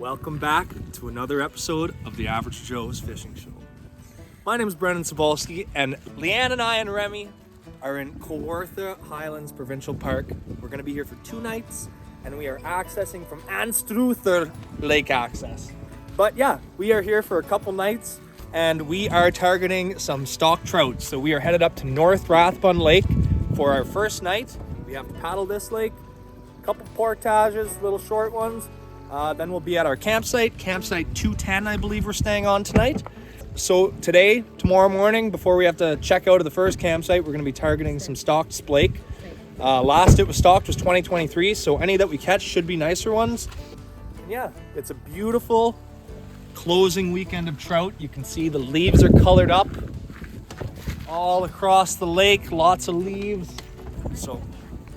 Welcome back to another episode of the Average Joe's Fishing Show. My name is Brendan Cebulski, and Leanne and I and Remi are in Kawartha Highlands Provincial Park. We're going to be here for 2 nights, and we are accessing from Anstruther Lake access. But yeah, we are here for a couple nights, and we are targeting some stock trout. So we are headed up to North Rathbun Lake for our first night. We have to paddle this lake, a couple portages, little short ones. Then we'll be at our campsite 210, I believe we're staying on tonight. So today, tomorrow morning, before we have to check out of the first campsite, we're going to be targeting some stocked splake. Last it was stocked was 2023, so any that we catch should be nicer ones. And yeah, it's a beautiful closing weekend of trout. You can see the leaves are colored up all across the lake, lots of leaves. So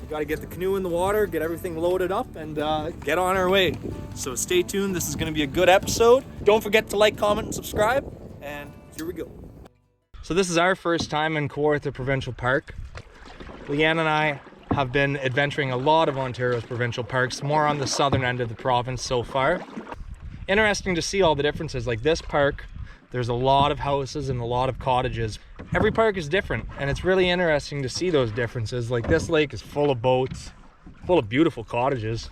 we got to get the canoe in the water, get everything loaded up, and get on our way. So stay tuned. This is going to be a good episode. Don't forget to like, comment, and subscribe. And here we go. So this is our first time in Kawartha Provincial Park. Leanne and I have been adventuring a lot of Ontario's provincial parks, more on the southern end of the province so far. Interesting to see all the differences. Like this park, there's a lot of houses and a lot of cottages. Every park is different, and it's really interesting to see those differences. Like this lake is full of boats, full of beautiful cottages,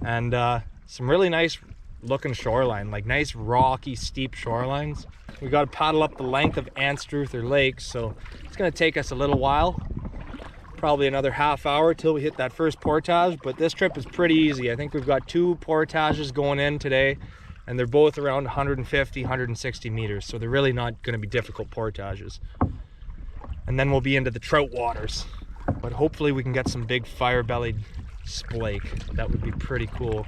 and some really nice looking shoreline, like nice rocky steep shorelines. We got to paddle up the length of Anstruther Lake, so it's going to take us a little while, probably another half hour till we hit that first portage. But this trip is pretty easy. I think we've got 2 portages going in today, and they're both around 150 160 meters, so they're really not going to be difficult portages. And then we'll be into the trout waters, but hopefully we can get some big fire-bellied splake. That would be pretty cool.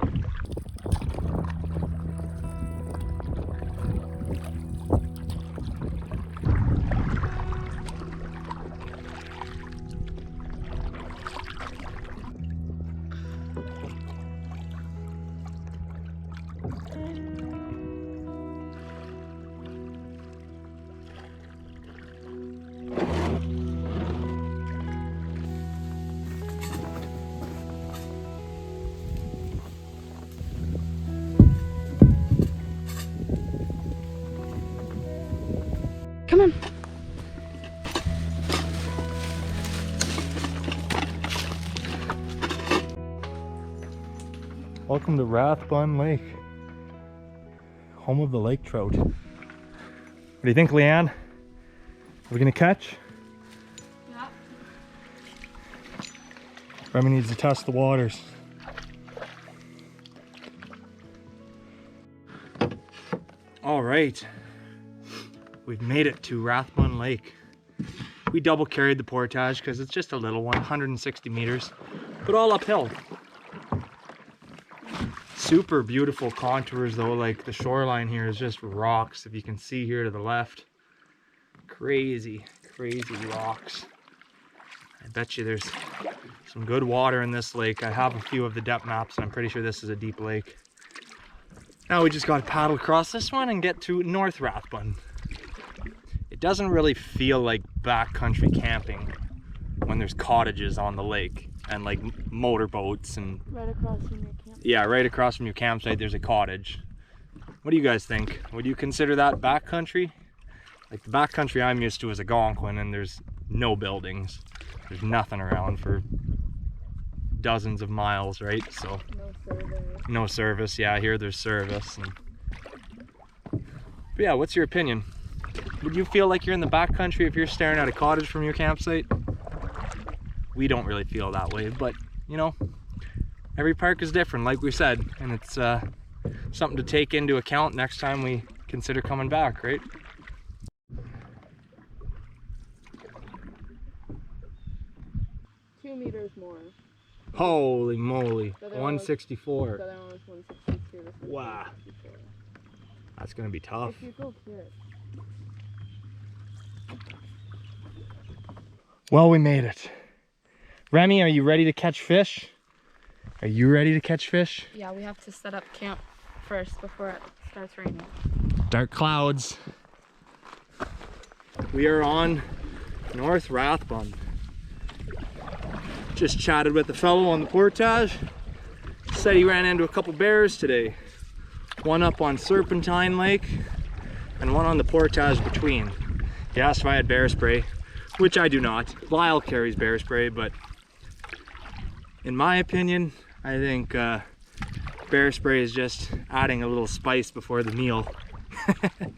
Come on. Welcome to Rathbun Lake, home of the Lake Trout. What do you think, Leanne? Are we gonna catch? Yeah. Remi needs to test the waters. All right. We've made it to Rathbun Lake. We double carried the portage because it's just a little one, 160 meters, but all uphill. Super beautiful contours though, like the shoreline here is just rocks. If you can see here to the left, crazy rocks. I bet you there's some good water in this lake. I have a few of the depth maps and I'm pretty sure this is a deep lake. Now we just got to paddle across this one and get to North Rathbun. It doesn't really feel like backcountry camping when there's cottages on the lake and like motorboats and Right across from your camp. yeah, right across from your campsite there's a cottage. What do you guys think? Would you consider that backcountry? Like the backcountry I'm used to is Algonquin, and there's no buildings. There's nothing around for dozens of miles, right? So No service. no service. Yeah, here there's service. But yeah, what's your opinion? Would you feel like you're in the backcountry if you're staring at a cottage from your campsite? We don't really feel that way, but you know, every park is different, like we said, and it's something to take into account next time we consider coming back, right? Two meters more. Holy moly, The other one 164. The other one was 162. This was Wow. 164. That's gonna be tough. If you go here. Well, we made it. Remi, are you ready to catch fish? Are you ready to catch fish? Yeah, we have to set up camp first before it starts raining. Dark clouds. We are on North Rathbun. Just chatted with the fellow on the portage. Said he ran into a couple bears today. one up on Serpentine Lake and one on the portage between. He asked if I had bear spray, which I do not. Lyle carries bear spray, but in my opinion, I think bear spray is just adding a little spice before the meal. I'm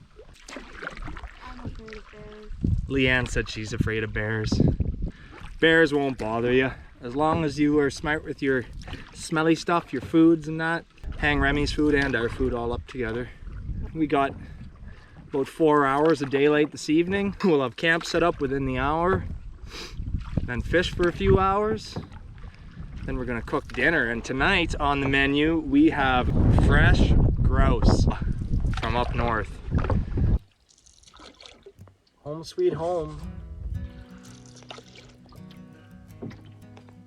afraid of bears. Leanne said she's afraid of bears. Bears won't bother you as long as you are smart with your smelly stuff, your foods and that. Hang Remi's food and our food all up together. We got about 4 hours of daylight this evening. We'll have camp set up within the hour, then fish for a few hours. Then we're gonna cook dinner, and tonight on the menu we have fresh grouse from up north. Home sweet home.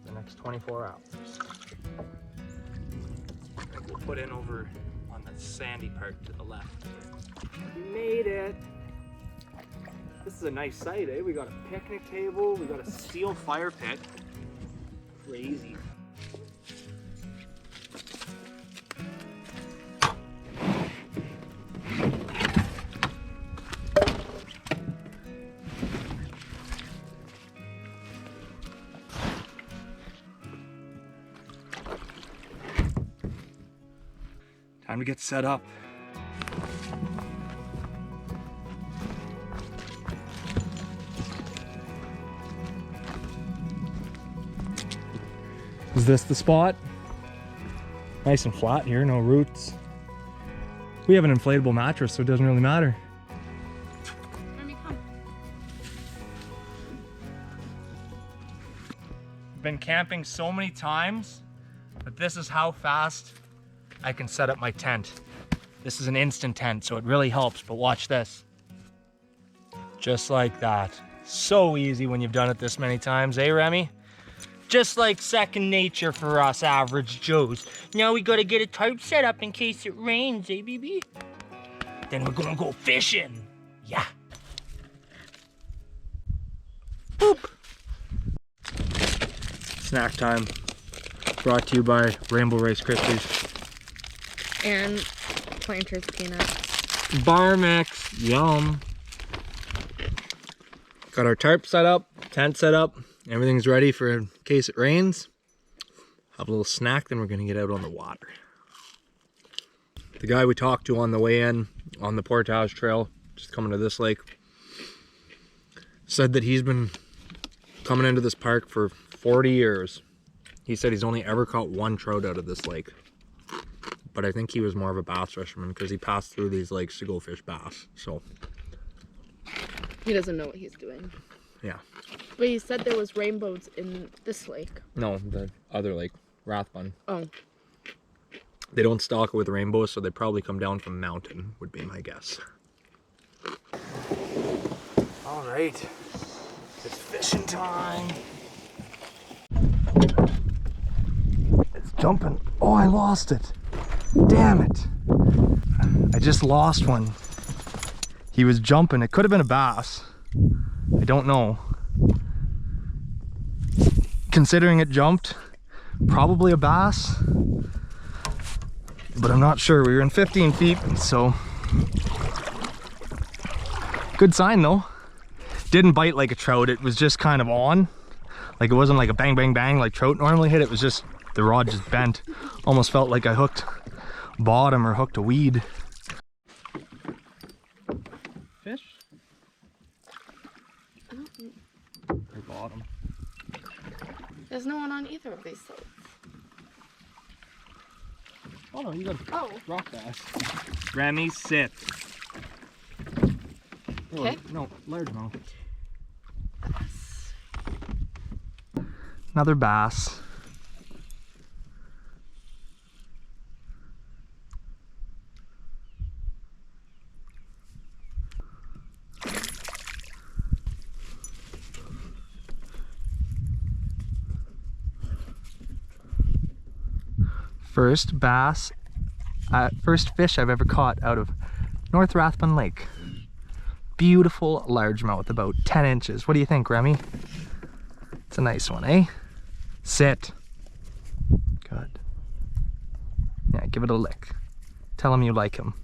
The next 24 hours. We'll put in over on the sandy part to the left. We made it. This is a nice site, eh? We got a picnic table, we got a steel fire pit. Crazy. Time to get set up. Is this the spot? Nice and flat here, no roots. We have an inflatable mattress, so it doesn't really matter. Remi, come. Been camping so many times, but this is how fast I can set up my tent. This is an instant tent, so it really helps, but watch this. Just like that. So easy when you've done it this many times, eh, Remi? Just like second nature for us average Joes. Now we gotta get a tarp set up in case it rains, eh, baby? Then we're gonna go fishing. Yeah. Boop. Snack time. Brought to you by Rainbow Rice Krispies. And Planters peanuts. Bar mix, yum. Got our tarp set up, tent set up. Everything's ready for in case it rains. Have a little snack, then we're gonna get out on the water. The guy we talked to on the way in on the Portage Trail, just coming to this lake, said that he's been coming into this park for 40 years. He said he's only ever caught one trout out of this lake. But I think he was more of a bass fisherman because he passed through these lakes to go fish bass, so. He doesn't know what he's doing. Yeah. But he said there was rainbows in this lake. No, the other lake, Rathbun. Oh. They don't stock it with rainbows, so they probably come down from mountain, would be my guess. All right, it's fishing time. It's jumping. Oh, I lost it. Damn it. I just lost one. He was jumping. It could have been a bass. I don't know. Considering it jumped, probably a bass. But I'm not sure. We were in 15 feet, so. Good sign though. Didn't bite like a trout. It was just kind of on. Like it wasn't like a bang, bang, bang like trout normally hit. It was just, the rod just bent. Almost felt like I hooked bottom or hooked a weed. Fish? Or bottom. There's no one on either of these sides. Oh no, you got rock bass. Remi, sit. Okay. Oh, no, largemouth. Another bass. First bass, first fish I've ever caught out of North Rathbun Lake. Beautiful largemouth, about 10 inches. What do you think, Remi? It's a nice one, eh? Sit. Good. Yeah, give it a lick. Tell him you like him.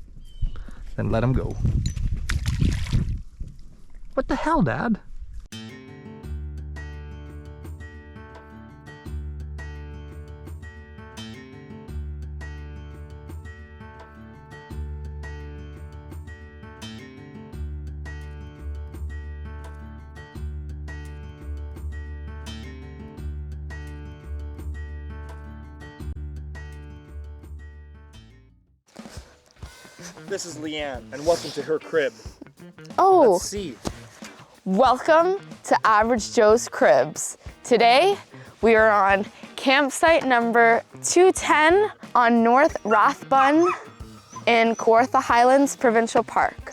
Then let him go. What the hell, Dad? This is Leanne, and welcome to her crib. Oh, Let's see. welcome to Average Joe's Cribs. Today, we are on campsite number 210 on North Rathbun in Kawartha Highlands Provincial Park.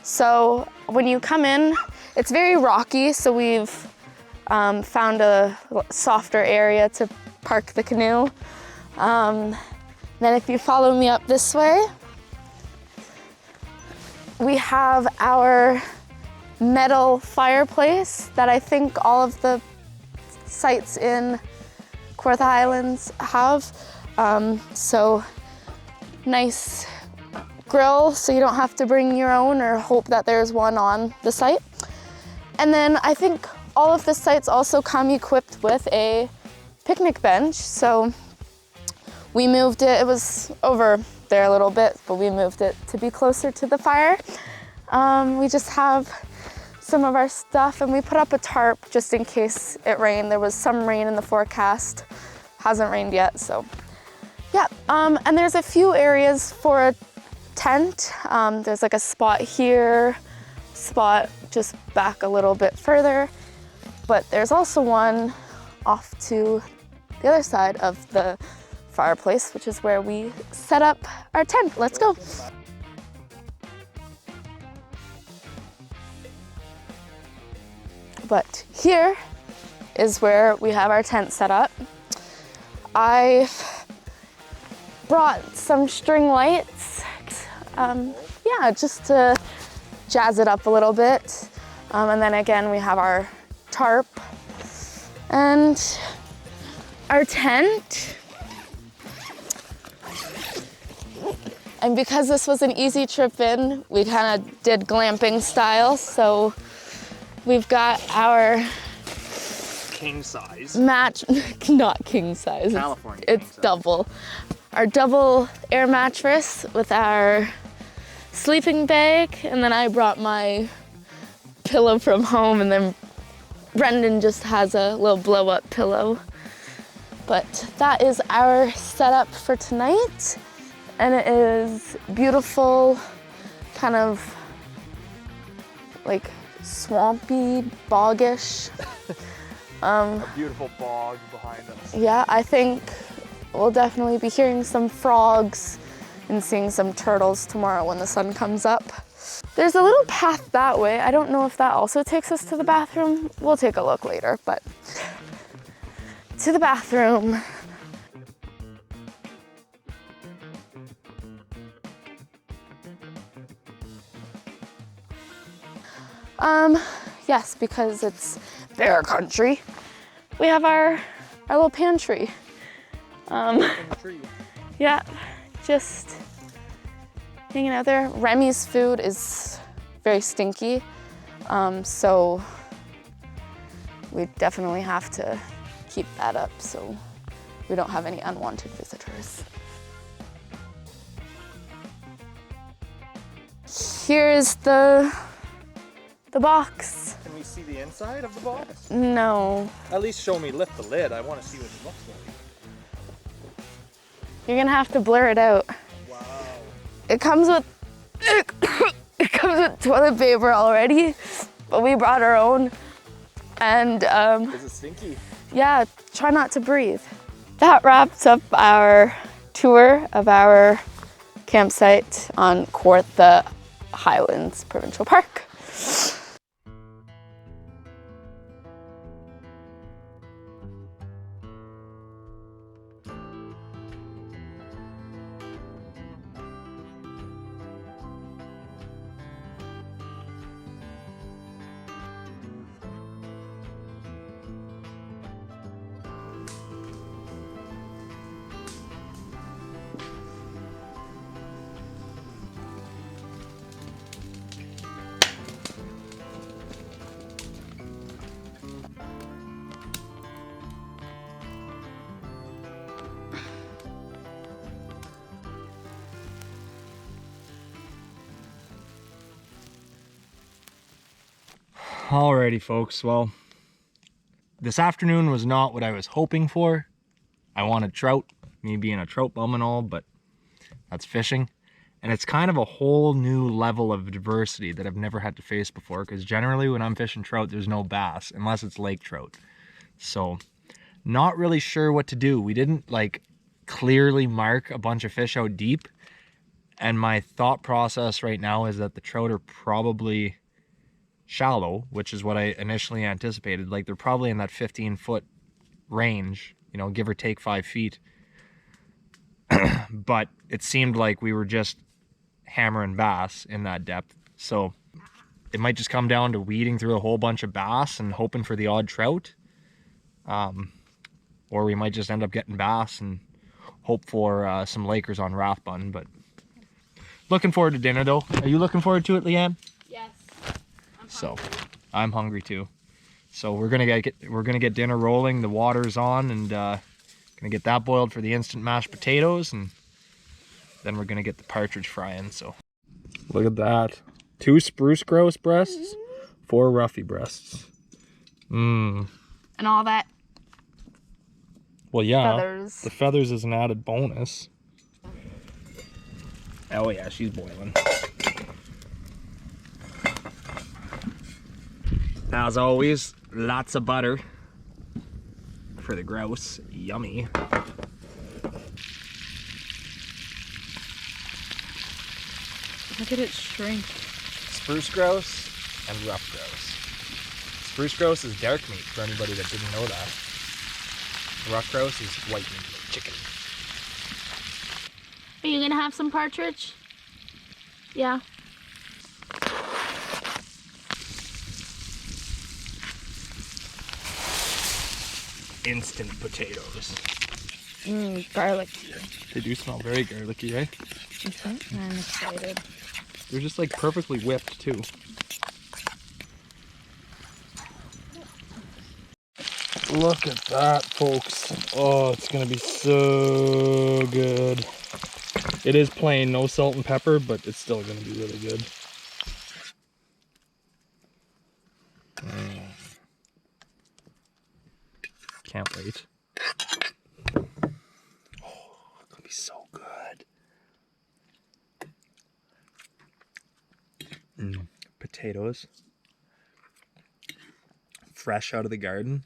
So when you come in, it's very rocky, so we've found a softer area to park the canoe. Then if you follow me up this way, we have our metal fireplace that I think all of the sites in Kawartha Highlands have. So nice grill, so you don't have to bring your own or hope that there's one on the site. And then I think all of the sites also come equipped with a picnic bench. So we moved it, it was over there a little bit, but we moved it to be closer to the fire. We just have some of our stuff, and we put up a tarp just in case it rained. There was some rain in the forecast. Hasn't rained yet, so yeah. And there's a few areas for a tent. There's like a spot here, spot just back a little bit further, but there's also one off to the other side of the fireplace, which is where we set up our tent. Let's go. But here is where we have our tent set up. I brought some string lights, yeah, just to jazz it up a little bit. And then again, we have our tarp and our tent. And because this was an easy trip in, we kind of did glamping style. So we've got our King size. not king size. California It's king size. double. Our double air mattress with our sleeping bag. And then I brought my pillow from home, and then Brendan just has a little blow up pillow. But that is our setup for tonight. And it is beautiful, kind of like swampy, boggish. A beautiful bog behind us. Yeah, I think we'll definitely be hearing some frogs and seeing some turtles tomorrow when the sun comes up. There's a little path that way. I don't know if that also takes us to the bathroom. We'll take a look later, but to the bathroom. Yes, because it's bear country. We have our little pantry. Yeah, just hanging out there. Remi's food is very stinky, so we definitely have to keep that up so we don't have any unwanted visitors. Here's the box. Can we see the inside of the box? No. At least show me, lift the lid. I want to see what it looks like. You're gonna have to blur it out. Wow. It comes with toilet paper already, but we brought our own. And Is it stinky? yeah, try not to breathe. That wraps up our tour of our campsite on Kawartha Highlands Provincial Park. Alrighty, folks. Well, this afternoon was not what I was hoping for. I wanted trout, me being a trout bum and all, but that's fishing. And it's kind of a whole new level of diversity that I've never had to face before, because generally when I'm fishing trout, there's no bass, unless it's lake trout. So, not really sure what to do. We didn't like clearly mark a bunch of fish out deep. And my thought process right now is that the trout are probably shallow, which is what I initially anticipated. Like they're probably in that 15-foot range, you know, give or take 5 feet. But it seemed like we were just hammering bass in that depth. So it might just come down to weeding through a whole bunch of bass and hoping for the odd trout. Or we might just end up getting bass and hope for some Lakers on Rathbun. But looking forward to dinner though. Are you looking forward to it, Leanne? Yes. So I'm hungry too. So we're gonna get dinner rolling. The water's on, and gonna get that boiled for the instant mashed potatoes, and then we're gonna get the partridge frying. So look at that. 2 spruce grouse breasts, 4 roughy breasts. And all that. Well, yeah. Feathers. The feathers is an added bonus. Oh yeah, she's boiling. As always, lots of butter for the grouse. Yummy. Look at it shrink. Spruce grouse and rough grouse. Spruce grouse is dark meat for anybody that didn't know that. Rough grouse is white meat, like chicken. Are you gonna have some partridge? Yeah. Instant potatoes. Garlic. They do smell very garlicky, right? I'm excited. They're just like perfectly whipped too. Look at that, folks. Oh, it's gonna be so good. It is plain, no salt and pepper, but it's still gonna be really good. Can't wait. Oh, it's gonna be so good. Potatoes. Fresh out of the garden.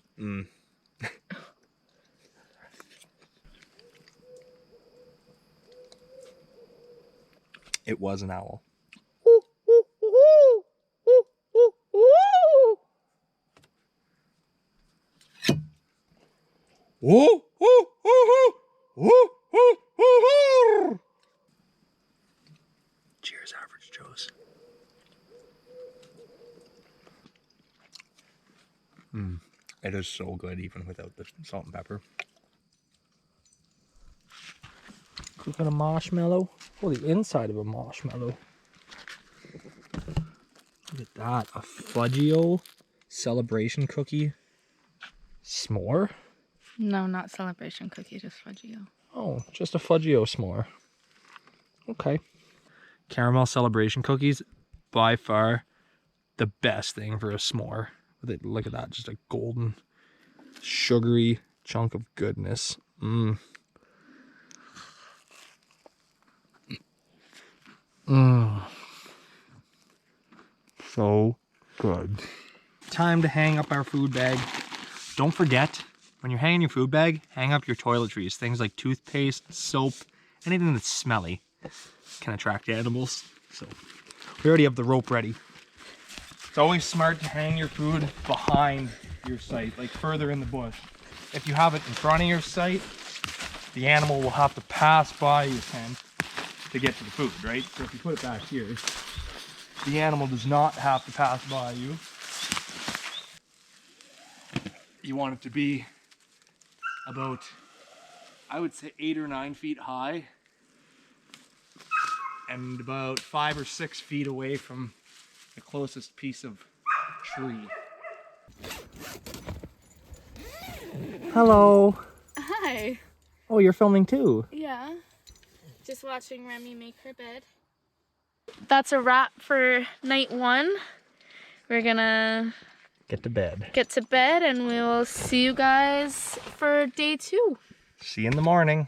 It was an owl. Cheers, Average Joe's. It is so good even without the salt and pepper. Cooking a marshmallow. Oh, the inside of a marshmallow. Look at that. A Fudgio celebration cookie s'more? No, not celebration cookie, just Fudgio. Oh, just a Fudgio s'more. Okay. Caramel celebration cookies, by far the best thing for a s'more. Look at that, just a golden, sugary chunk of goodness. So good. Time to hang up our food bag. Don't forget, when you're hanging your food bag, hang up your toiletries. Things like toothpaste, soap, anything that's smelly can attract animals. So we already have the rope ready. It's always smart to hang your food behind your site, like further in the bush. If you have it in front of your site, the animal will have to pass by your tent to get to the food, right? So if you put it back here, the animal does not have to pass by you. You want it to be about, I would say 8 or 9 feet high and about 5 or 6 feet away from the closest piece of tree. Hello. Hi. Oh, you're filming too? Yeah. Just watching Remi make her bed. That's a wrap for night 1. We're gonna get to bed. Get to bed, and we will see you guys for day 2. See you in the morning.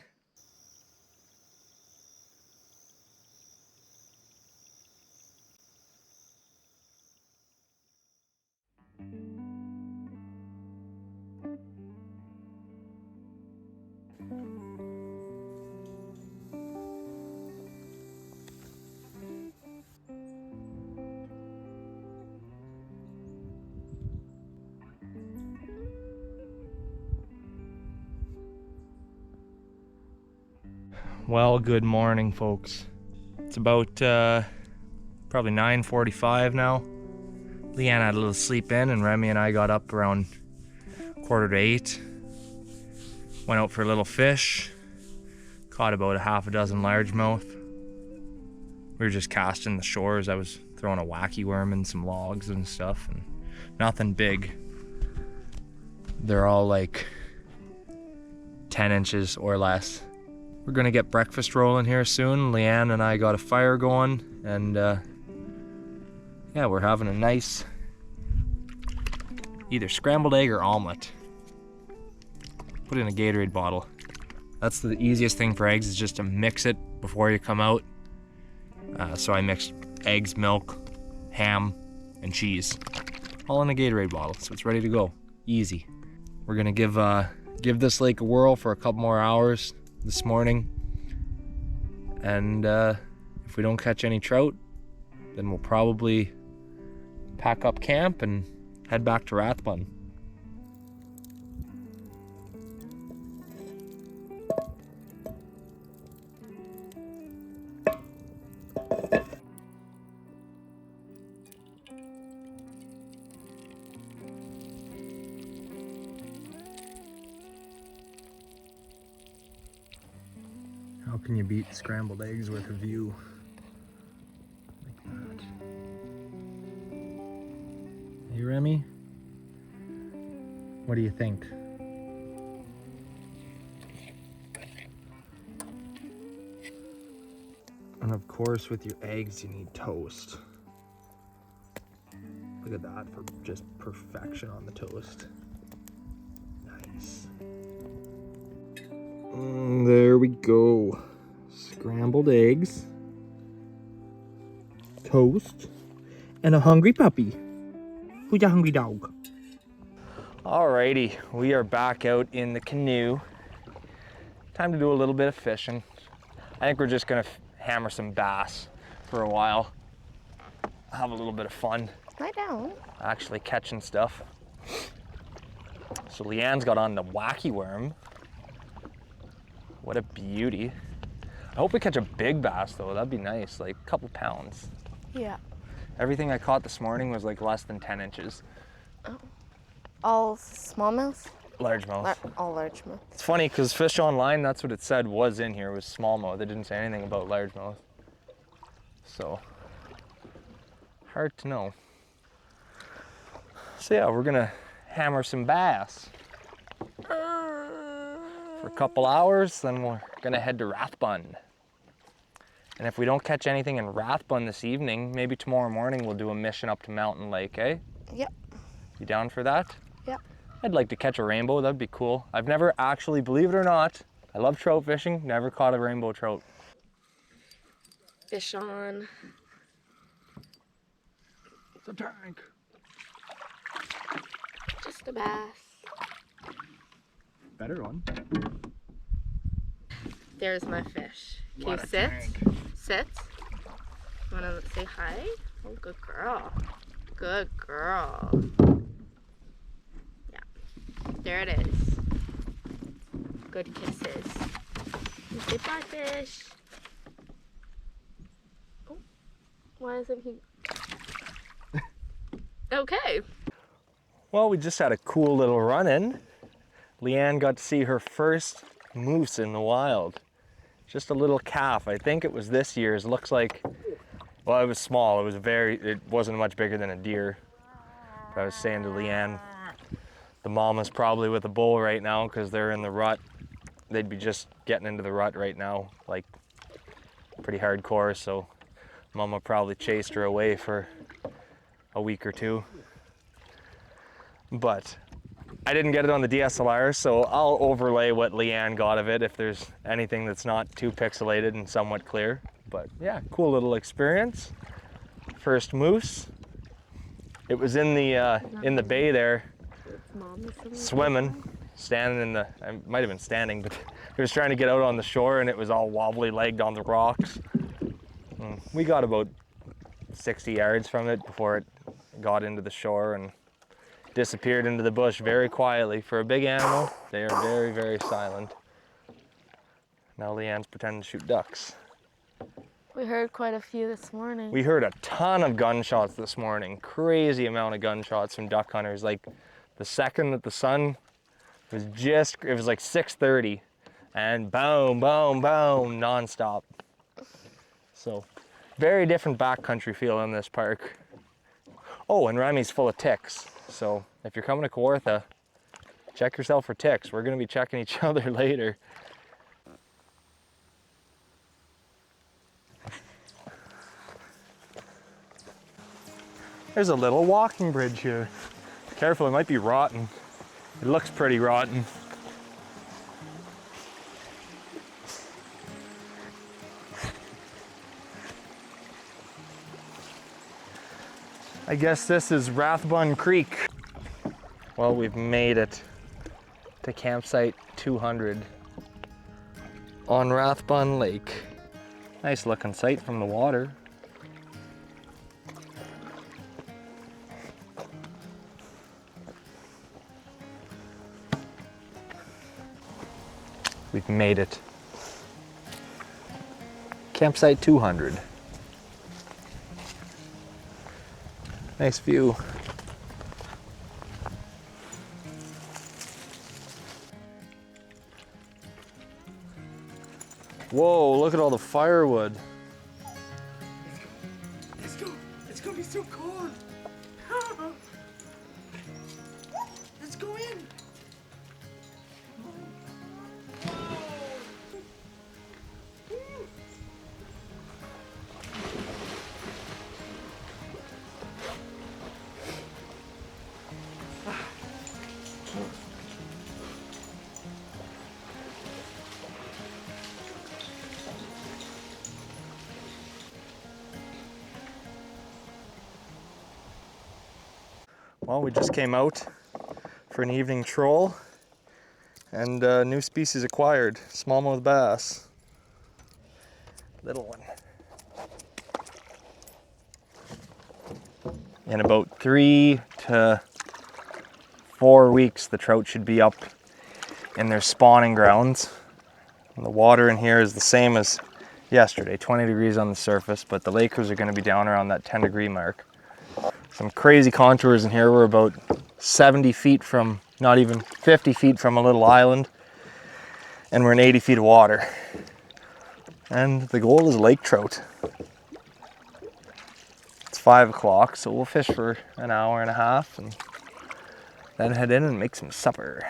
Well, good morning, folks. It's about probably 9:45 now. Leanne had a little sleep in, and Remi and I got up around 7:45. Went out for a little fish. Caught about a half a dozen largemouth. We were just casting the shores. I was throwing a wacky worm and some logs and stuff, and nothing big. They're all like 10 inches or less. We're gonna get breakfast rolling here soon. Leanne and I got a fire going, and yeah, we're having a nice either scrambled egg or omelet. Put it in a Gatorade bottle. That's the easiest thing for eggs, is just to mix it before you come out. So I mixed eggs, milk, ham, and cheese, all in a Gatorade bottle, so it's ready to go. Easy. We're gonna give this lake a whirl for a couple more hours this morning, and if we don't catch any trout, then we'll probably pack up camp and head back to Rathbun. How can you beat scrambled eggs with a view like that? Hey, Remi? What do you think? And of course, with your eggs, you need toast. Look at that, for just perfection on the toast. Nice. There we go. Scrambled eggs, toast, and a hungry puppy. Who's a hungry dog? Alrighty, we are back out in the canoe. Time to do a little bit of fishing. I think we're just gonna hammer some bass for a while. Have a little bit of fun. Lie down. Actually catching stuff. So Leanne's got on the wacky worm. What a beauty. I hope we catch a big bass though, that'd be nice, like a couple pounds. Yeah. Everything I caught this morning was like less than 10 inches. Oh. All smallmouth? Largemouth. All largemouth. It's funny because Fish Online, that's what it said was in here, was smallmouth. It didn't say anything about largemouth. So, hard to know. So yeah, we're gonna hammer some bass for a couple hours, then we're gonna head to Rathbun. And if we don't catch anything in Rathbun this evening, maybe tomorrow morning we'll do a mission up to Mountain Lake, eh? Yep. You down for that? Yep. I'd like to catch a rainbow, that'd be cool. I've never actually, believe it or not, I love trout fishing, never caught a rainbow trout. Fish on. It's a tank. Just a bass. Better one. There's my fish. Can What you a sit? tank. Sit. Wanna say hi? Oh, good girl. Good girl. Yeah. There it is. Good kisses. You say bye, fish. Oh, why isn't he? Okay. Well, we just had a cool little run-in. Leanne got to see her first moose in the wild. Just a little calf. I think it was this year's. Looks like, well, it was small. It wasn't much bigger than a deer. But I was saying to Leanne, the mama's probably with a bull right now because they're in the rut. They'd be just getting into the rut right now, like pretty hardcore. So mama probably chased her away for a week or two. but I didn't get it on the DSLR, so I'll overlay what Leanne got of it if there's anything that's not too pixelated and somewhat clear. But yeah, cool little experience. First moose. It was in the bay there, swimming, standing in the, I might have been standing, but it was trying to get out on the shore and it was all wobbly legged on the rocks. We got about 60 yards from it before it got into the shore and disappeared into the bush very quietly. For a big animal, they are very, very silent. Now Leanne's pretending to shoot ducks. We heard quite a few this morning. We heard a ton of gunshots this morning. Crazy amount of gunshots from duck hunters. Like the second that the sun was it was like 6:30 and boom, boom, boom, nonstop. So very different backcountry feel in this park. Oh, and Remi's full of ticks. So if you're coming to Kawartha, check yourself for ticks. We're gonna be checking each other later. There's a little walking bridge here. Careful, it might be rotten. It looks pretty rotten. I guess this is Rathbun Creek. Well, we've made it to campsite 200 on Rathbun Lake. Nice looking sight from the water. We've made it. Campsite 200. Nice view. Whoa, look at all the firewood. Let's go. It's gonna be so cold. Let's go in. Well, we just came out for an evening troll and new species acquired, smallmouth bass. Little one. In about 3 to 4 weeks, the trout should be up in their spawning grounds. And the water in here is the same as yesterday, 20 degrees on the surface, but the Lakers are going to be down around that 10-degree mark. Some crazy contours in here. We're about 70 feet from, not even 50 feet from a little island, and we're in 80 feet of water. And the goal is lake trout. It's 5 o'clock, so we'll fish for an hour and a half and then head in and make some supper.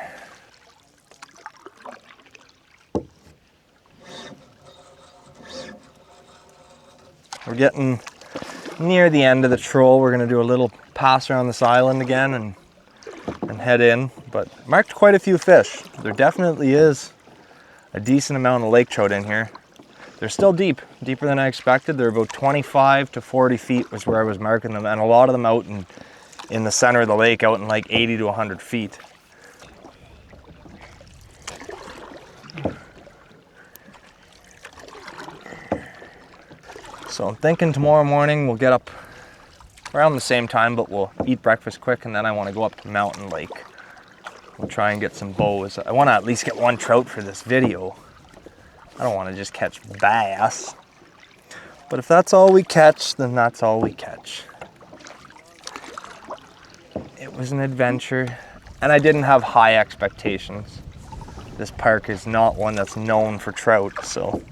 We're getting near the end of the troll. We're gonna do a little pass around this island again and head in, but marked quite a few fish. There definitely is a decent amount of lake trout in here. They're still deep, deeper than I expected. They're about 25 to 40 feet was where I was marking them, and a lot of them out in the center of the lake, out in like 80 to 100 feet. So I'm thinking tomorrow morning we'll get up around the same time, but we'll eat breakfast quick, and then I want to go up to Mountain Lake. We'll try and get some bows. I want to at least get one trout for this video. I don't want to just catch bass. But if that's all we catch, then that's all we catch. It was an adventure, and I didn't have high expectations. This park is not one that's known for trout, so.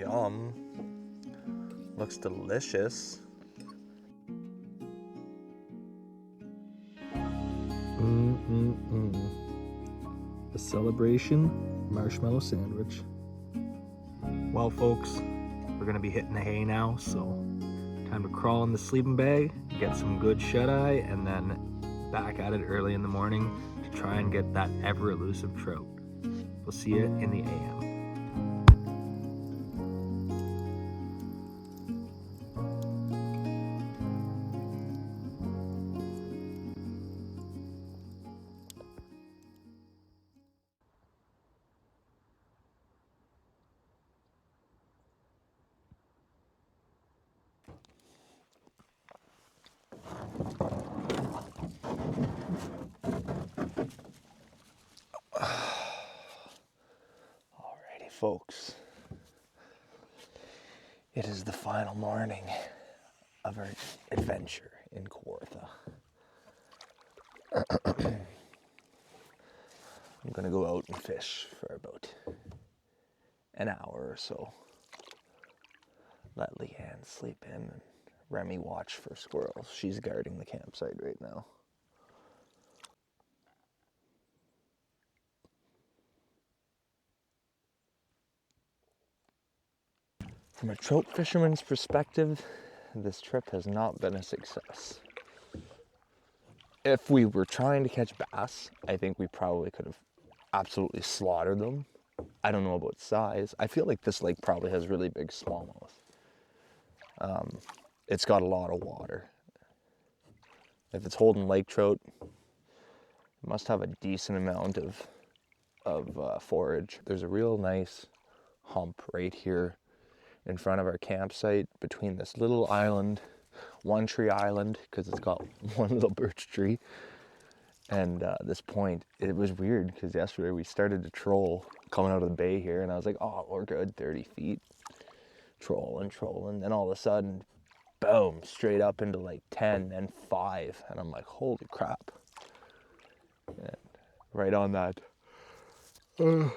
Yum. Looks delicious. A celebration marshmallow sandwich. Well, folks, we're gonna be hitting the hay now, so time to crawl in the sleeping bag, get some good shut-eye, and then back at it early in the morning to try and get that ever-elusive trout. We'll see you in the AM. Alrighty, folks. It is the final morning of our adventure in Kawartha. I'm gonna go out and fish for about an hour or so. Let Leanne sleep in and Remi watch for squirrels. She's guarding the campsite right now. From a trout fisherman's perspective, this trip has not been a success. If we were trying to catch bass, I think we probably could have absolutely slaughtered them. I don't know about size. I feel like this lake probably has really big smallmouth. It's got a lot of water. If it's holding lake trout, it must have a decent amount of forage. There's a real nice hump right here in front of our campsite between this little island, one tree island, because it's got one little birch tree, and this point. It was weird because yesterday we started to troll coming out of the bay here, and I was like, oh, we're good, 30 feet. Trolling, then all of a sudden, boom, straight up into like 10 and 5, and I'm like, holy crap. And right on that, right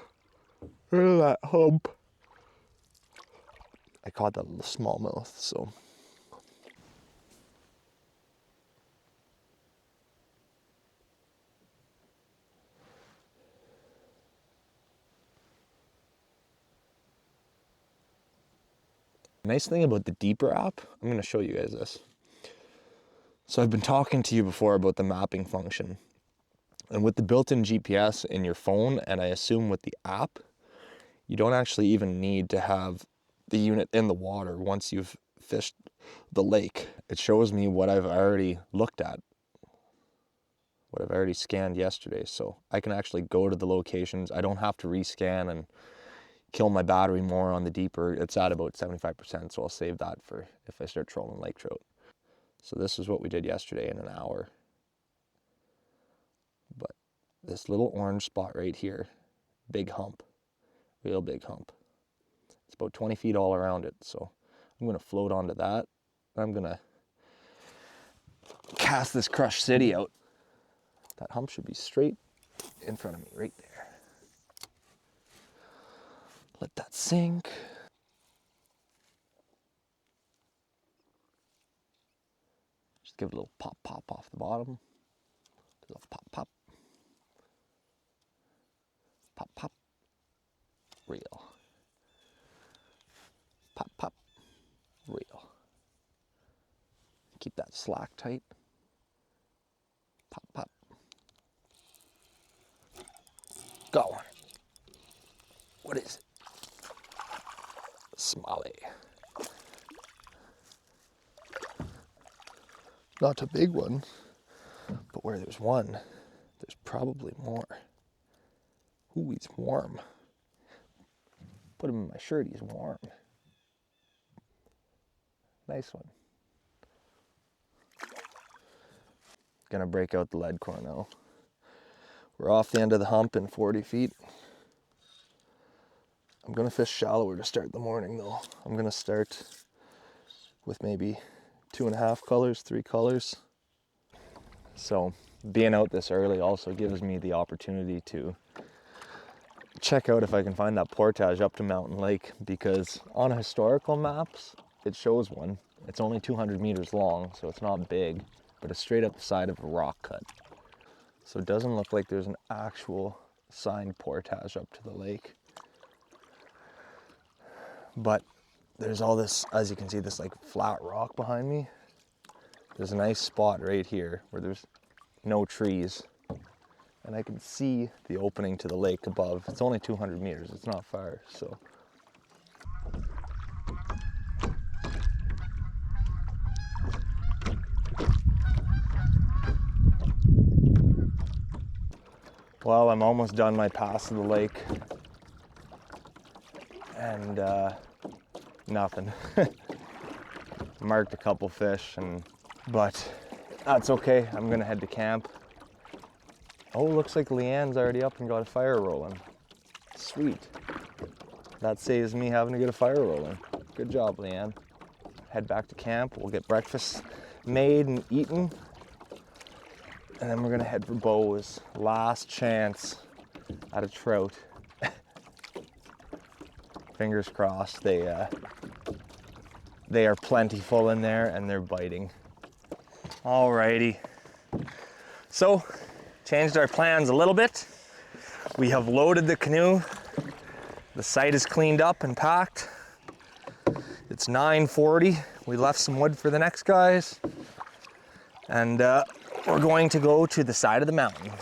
on that hump, I caught that little smallmouth, so. Nice thing about the Deeper app, I'm going to show you guys this. So I've been talking to you before about the mapping function. And with the built-in GPS in your phone, and I assume with the app, you don't actually even need to have the unit in the water once you've fished the lake. It shows me what I've already looked at, what I've already scanned yesterday. So I can actually go to the locations. I don't have to rescan and kill my battery more on the Deeper. It's at about 75%, so I'll save that for if I start trolling lake trout. So this is what we did yesterday in an hour. But this little orange spot right here, big hump, real big hump. It's about 20 feet all around it, so I'm gonna float onto that. I'm gonna cast this crushed city out. That hump should be straight in front of me, right there. Let that sink. Just give it a little pop pop off the bottom. A little pop pop. Pop pop. Reel. Pop pop. Reel. Keep that slack tight. Pop pop. Got one. What is it? Smalley. Not a big one, but where there's one, there's probably more. Ooh, he's warm. Put him in my shirt, he's warm. Nice one. Gonna break out the lead core now. We're off the end of the hump in 40 feet. I'm gonna fish shallower to start the morning though. I'm gonna start with maybe 2.5 colors, 3 colors. So being out this early also gives me the opportunity to check out if I can find that portage up to Mountain Lake, because on historical maps, it shows one. It's only 200 meters long, so it's not big, but it's straight up the side of a rock cut. So it doesn't look like there's an actual signed portage up to the lake. But there's all this, as you can see, this like flat rock behind me. There's a nice spot right here where there's no trees. And I can see the opening to the lake above. It's only 200 meters, it's not far, so. Well, I'm almost done my pass to the lake. And nothing. Marked a couple fish, but that's okay. I'm gonna head to camp. Oh, looks like Leanne's already up and got a fire rolling. Sweet. That saves me having to get a fire rolling. Good job, Leanne. Head back to camp. We'll get breakfast made and eaten. And then we're gonna head for Bo's last chance at a trout. Fingers crossed. They are plentiful in there and they're biting. Alrighty. So, changed our plans a little bit. We have loaded the canoe. The site is cleaned up and packed. It's 9:40. We left some wood for the next guys. And we're going to go to the side of the mountain.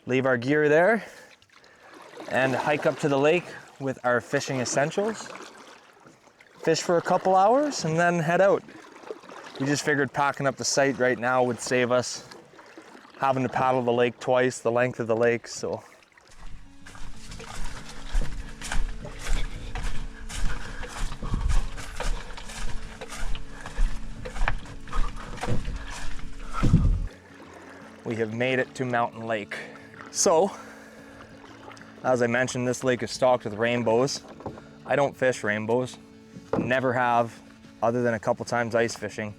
Leave our gear there and hike up to the lake with our fishing essentials. Fish for a couple hours and then head out. We just figured packing up the site right now would save us having to paddle the lake twice the length of the lake, so. We have made it to Mountain Lake. So, as I mentioned, this lake is stocked with rainbows. I don't fish rainbows, never have, other than a couple times ice fishing.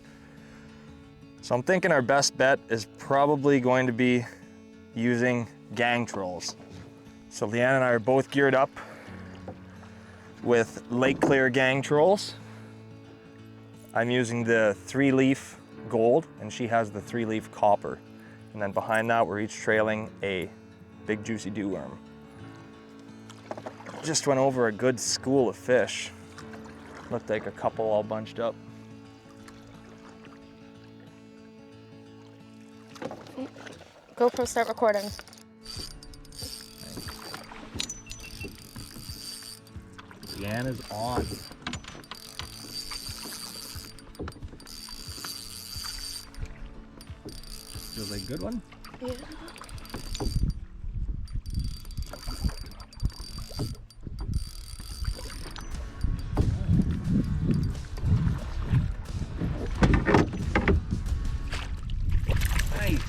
So I'm thinking our best bet is probably going to be using gang trolls. So Leanne and I are both geared up with Lake Clear gang trolls. I'm using the 3-leaf gold and she has the 3-leaf copper. And then behind that, we're each trailing a big juicy dew worm. Just went over a good school of fish. Looked like a couple all bunched up. GoPro, start recording. Leanne is on. Feels like a good one? Yeah. Nice.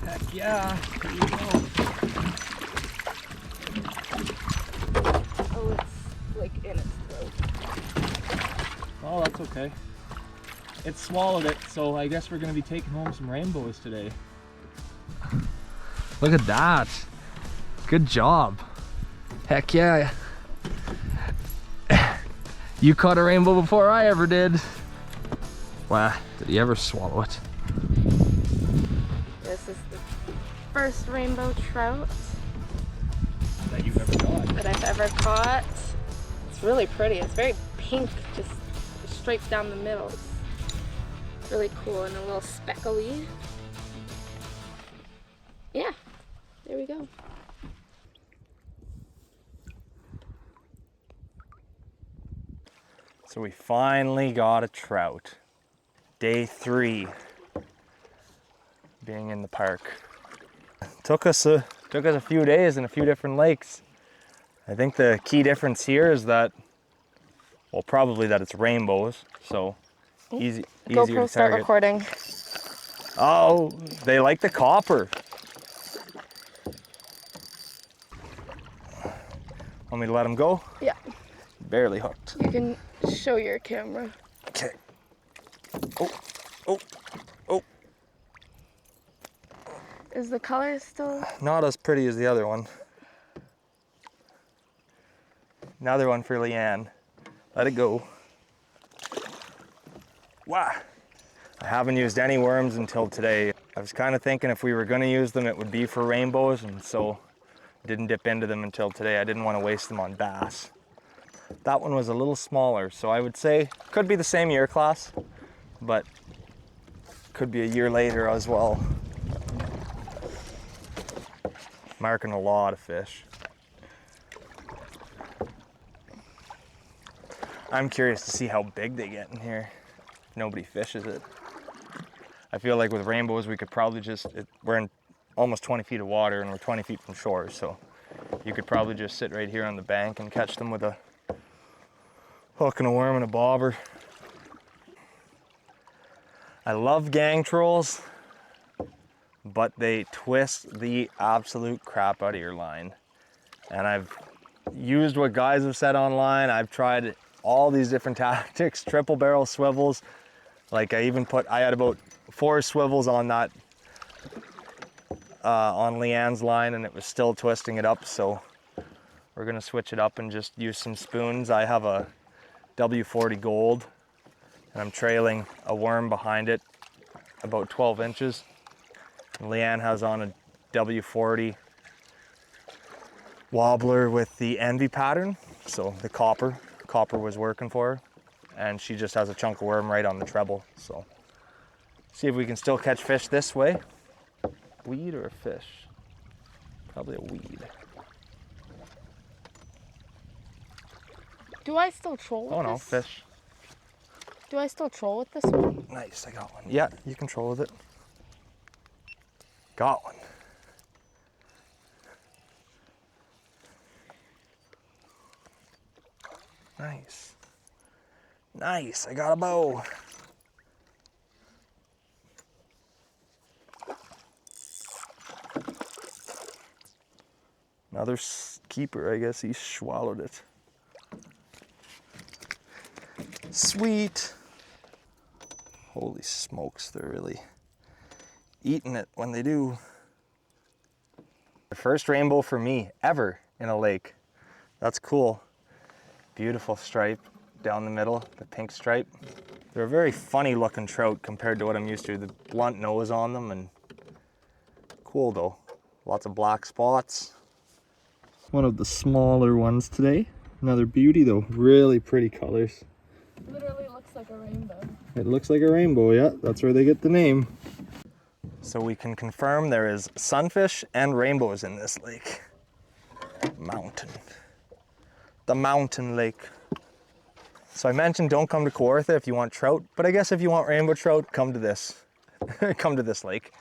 Heck yeah. Here you go. Oh, it's like in its throat. Oh, that's okay. It swallowed it, so I guess we're gonna be taking home some rainbows today. Look at that. Good job. Heck yeah. You caught a rainbow before I ever did. Wow, did he ever swallow it? This is the first rainbow trout That you've ever caught. that I've ever caught. It's really pretty. It's very pink, just stripes down the middle. It's really cool and a little speckly. Yeah, there we go. So we finally got a trout. Day 3 being in the park. Took us a few days in a few different lakes. I think the key difference here is that, well, probably that it's rainbows, so easier GoPro, to start target. recording. Oh, they like the copper. Want me to let them go? Yeah, Barely hooked. you can show your camera. Okay. Oh, oh, oh. Is the color still? Not as pretty as the other one. Another one for Leanne. Let it go. Wow. I haven't used any worms until today. I was kind of thinking if we were going to use them, it would be for rainbows, and so didn't dip into them until today. I didn't want to waste them on bass. That one was a little smaller, so I would say could be the same year class, but could be a year later as well. Marking a lot of fish. I'm curious to see how big they get in here. Nobody fishes it. I feel like with rainbows, we could probably we're in almost 20 feet of water and we're 20 feet from shore, so you could probably just sit right here on the bank and catch them with a hook and a worm and a bobber. I love gang trolls, but they twist the absolute crap out of your line. And I've used what guys have said online. I've tried all these different tactics, triple barrel swivels. Like I had about 4 swivels on that, on Leanne's line, and it was still twisting it up. So we're gonna switch it up and just use some spoons. I have a W40 Gold, and I'm trailing a worm behind it about 12 inches. And Leanne has on a W40 wobbler with the envy pattern, so the copper was working for her, and she just has a chunk of worm right on the treble. So see if we can still catch fish this way. Weed or a fish? Probably a weed. Do I still troll with Oh no, this? fish. Do I still troll with this one? Nice, I got one. Yeah, you can troll with it. Got one. Nice. Nice, I got a bow. Another keeper, I guess he swallowed it. Sweet. Holy smokes, they're really eating it when they do. The first rainbow for me ever in a lake. That's cool. Beautiful stripe down the middle, the pink stripe. They're a very funny looking trout compared to what I'm used to. The blunt nose on them, and cool though. Lots of black spots. One of the smaller ones today. Another beauty though, really pretty colors. Literally looks like a rainbow. It looks like a rainbow, yeah, that's where they get the name. So we can confirm there is sunfish and rainbows in this lake. Mountain. The mountain lake. So I mentioned don't come to Kawartha if you want trout, but I guess if you want rainbow trout, come to this. Come to this lake.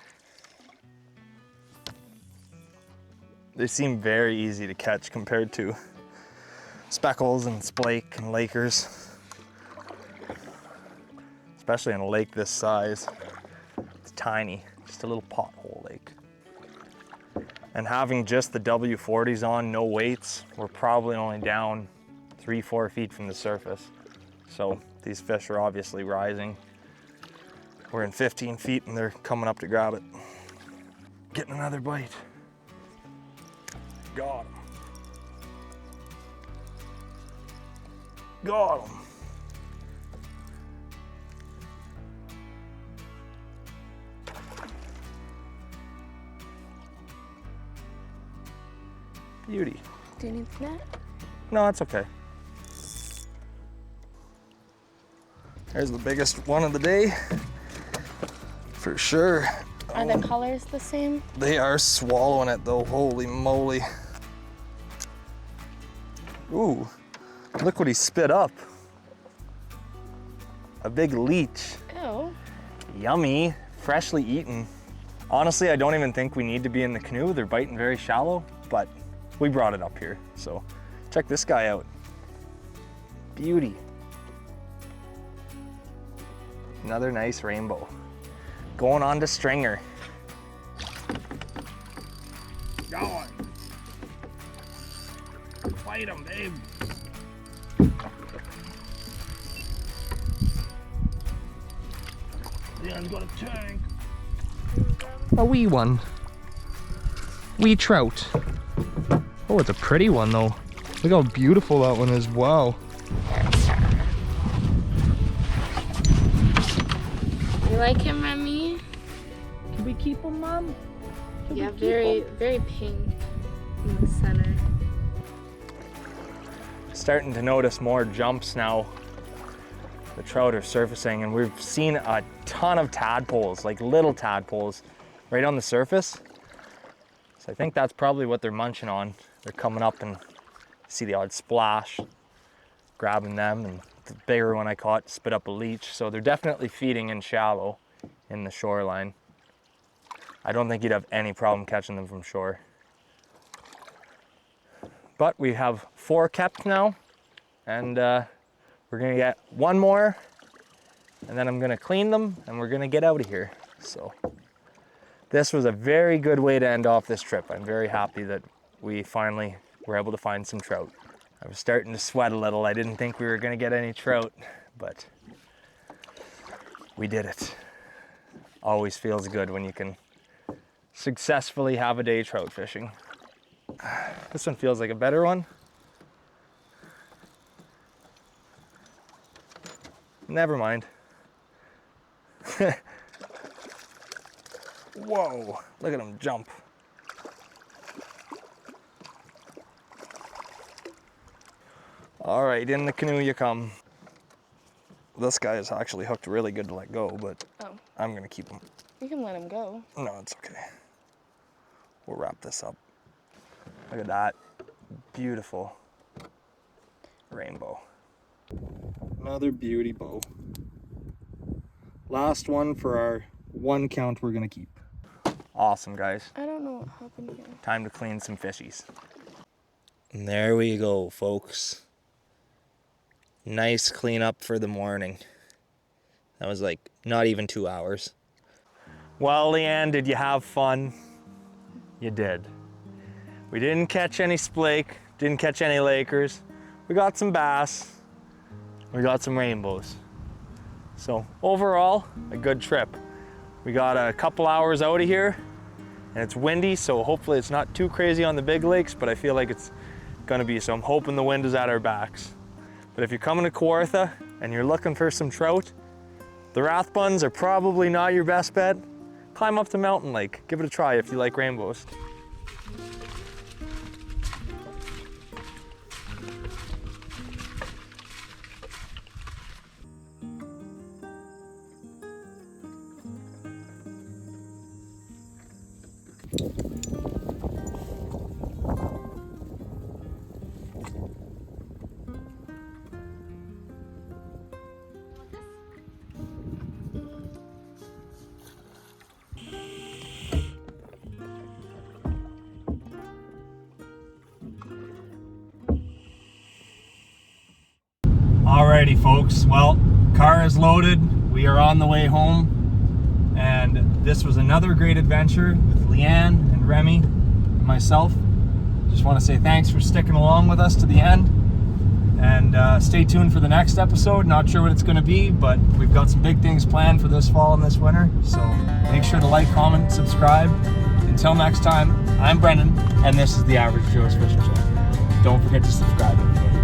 They seem very easy to catch compared to speckles and splake and lakers. Especially in a lake this size. It's tiny, just a little pothole lake. And having just the W40s on, no weights, we're probably only down 3-4 feet from the surface. So these fish are obviously rising. We're in 15 feet and they're coming up to grab it. Getting another bite. Got him. Got him. Beauty. Do you need the net? No, it's okay. There's the biggest one of the day. For sure. Are the colors the same? They are swallowing it though, holy moly. Ooh, look what he spit up. A big leech. Ew. Yummy, freshly eaten. Honestly, I don't even think we need to be in the canoe. They're biting very shallow, but we brought it up here. So check this guy out. Beauty. Another nice rainbow. Going on to stringer. Going. Fight him, babe. Leanne's got a tank. A wee one. Wee trout. Oh, it's a pretty one though. Look how beautiful that one is. Wow. You like him, Remi? Can we keep him, Mom? Yeah, very pink in the center. Starting to notice more jumps now. The trout are surfacing, and we've seen a ton of tadpoles, like little tadpoles, right on the surface. So I think that's probably what they're munching on. They're coming up and see the odd splash, grabbing them, and the bigger one I caught spit up a leech. So they're definitely feeding in shallow in the shoreline. I don't think you'd have any problem catching them from shore. But we have 4 kept now, and we're gonna get 1 more, and then I'm gonna clean them, and we're gonna get out of here. So this was a very good way to end off this trip. I'm very happy that we finally were able to find some trout. I was starting to sweat a little. I didn't think we were gonna get any trout, but we did it. Always feels good when you can successfully have a day trout fishing. This one feels like a better one. Never mind. Whoa, look at him jump. All right, in the canoe you come. This guy is actually hooked really good to let go, but I'm gonna keep him. You can let him go. No, it's okay. We'll wrap this up. Look at that, beautiful rainbow. Another beauty bow. Last one for our 1 count we're gonna keep. Awesome, guys. I don't know what happened here. Time to clean some fishies. And there we go, folks. Nice cleanup for the morning. That was like not even 2 hours. Well, Leanne, did you have fun? You did. We didn't catch any splake, didn't catch any Lakers. We got some bass. We got some rainbows. So overall, a good trip. We got a couple hours out of here, and it's windy, so hopefully it's not too crazy on the big lakes, but I feel like it's gonna be, so I'm hoping the wind is at our backs. But if you're coming to Kawartha and you're looking for some trout, the Rathbuns are probably not your best bet. Climb up to Mountain Lake. Give it a try if you like rainbows. Alrighty, folks. Well, car is loaded. We are on the way home, and this was another great adventure with Leanne and Remi and myself. Just want to say thanks for sticking along with us to the end, and stay tuned for the next episode. Not sure what it's going to be, but we've got some big things planned for this fall and this winter, so make sure to like, comment, subscribe. Until next time, I'm Brendan, and this is the Average Joe's Fishing Show. Don't forget to subscribe, everybody.